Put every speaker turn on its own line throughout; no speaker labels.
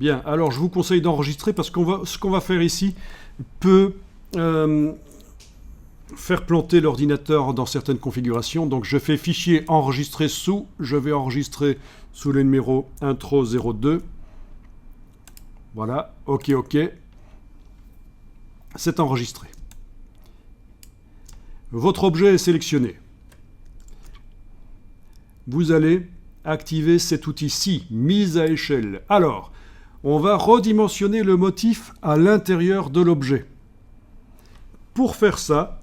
Bien, alors je vous conseille d'enregistrer parce ce qu'on va faire ici peut faire planter l'ordinateur dans certaines configurations. Donc je fais fichier enregistrer sous, je vais enregistrer sous le numéro intro 02. Voilà, ok, c'est enregistré. Votre objet est sélectionné. Vous allez activer cet outil-ci, mise à échelle. Alors, on va redimensionner le motif à l'intérieur de l'objet. Pour faire ça,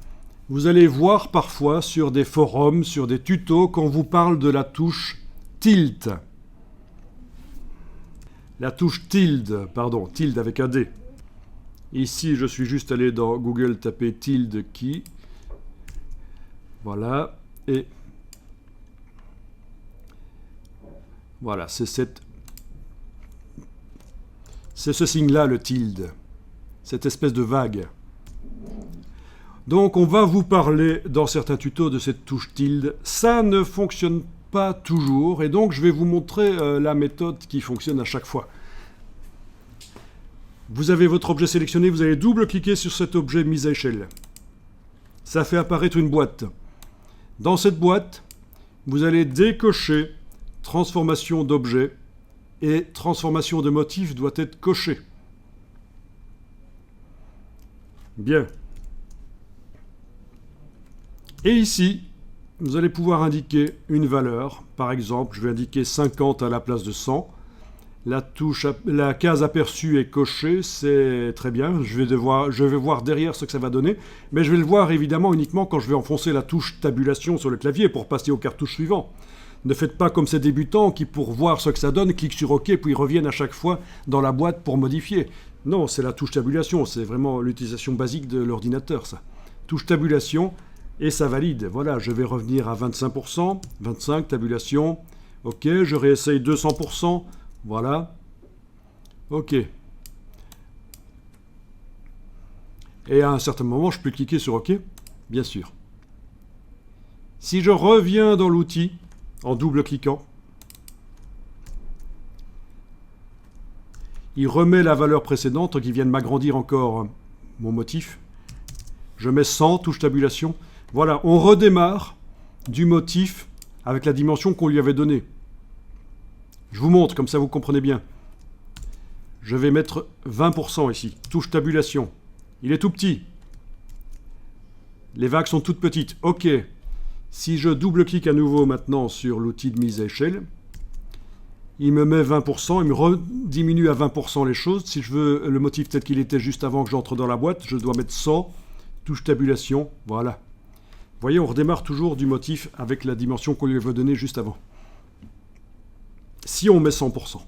vous allez voir parfois sur des forums, sur des tutos, qu'on vous parle de la touche Tilt. La touche tilde, pardon, tilde avec un D. Ici, je suis juste allé dans Google taper tilde key. Voilà, et voilà, c'est ce signe-là, le tilde, cette espèce de vague. Donc on va vous parler dans certains tutos de cette touche tilde. Ça ne fonctionne pas toujours, et donc je vais vous montrer la méthode qui fonctionne à chaque fois. Vous avez votre objet sélectionné, vous allez double-cliquer sur cet objet mis à échelle. Ça fait apparaître une boîte. Dans cette boîte, vous allez décocher transformation d'objet et transformation de motif doit être coché. Bien. Et ici, vous allez pouvoir indiquer une valeur. Par exemple, je vais indiquer 50 à la place de 100. La case aperçue est cochée, c'est très bien. Je vais voir derrière ce que ça va donner. Mais je vais le voir évidemment uniquement quand je vais enfoncer la touche tabulation sur le clavier pour passer au cartouche suivant. Ne faites pas comme ces débutants qui, pour voir ce que ça donne, cliquent sur OK, puis reviennent à chaque fois dans la boîte pour modifier. Non, c'est la touche tabulation. C'est vraiment l'utilisation basique de l'ordinateur, ça. Touche tabulation. Et ça valide. Voilà, je vais revenir à 25%, 25, tabulation. OK, je réessaye 200%. Voilà. OK. Et à un certain moment, je peux cliquer sur OK, bien sûr. Si je reviens dans l'outil, en double-cliquant, il remet la valeur précédente qui vient de m'agrandir encore mon motif. Je mets 100, touche tabulation. Voilà, on redémarre du motif avec la dimension qu'on lui avait donnée. Je vous montre, comme ça vous comprenez bien. Je vais mettre 20% ici, touche tabulation. Il est tout petit. Les vagues sont toutes petites. OK. Si je double-clique à nouveau maintenant sur l'outil de mise à échelle, il me met 20%, il me rediminue à 20% les choses. Si je veux le motif tel qu'il était juste avant que j'entre dans la boîte, je dois mettre 100, touche tabulation, voilà. Vous voyez, on redémarre toujours du motif avec la dimension qu'on lui avait donnée juste avant. Si on met 100%.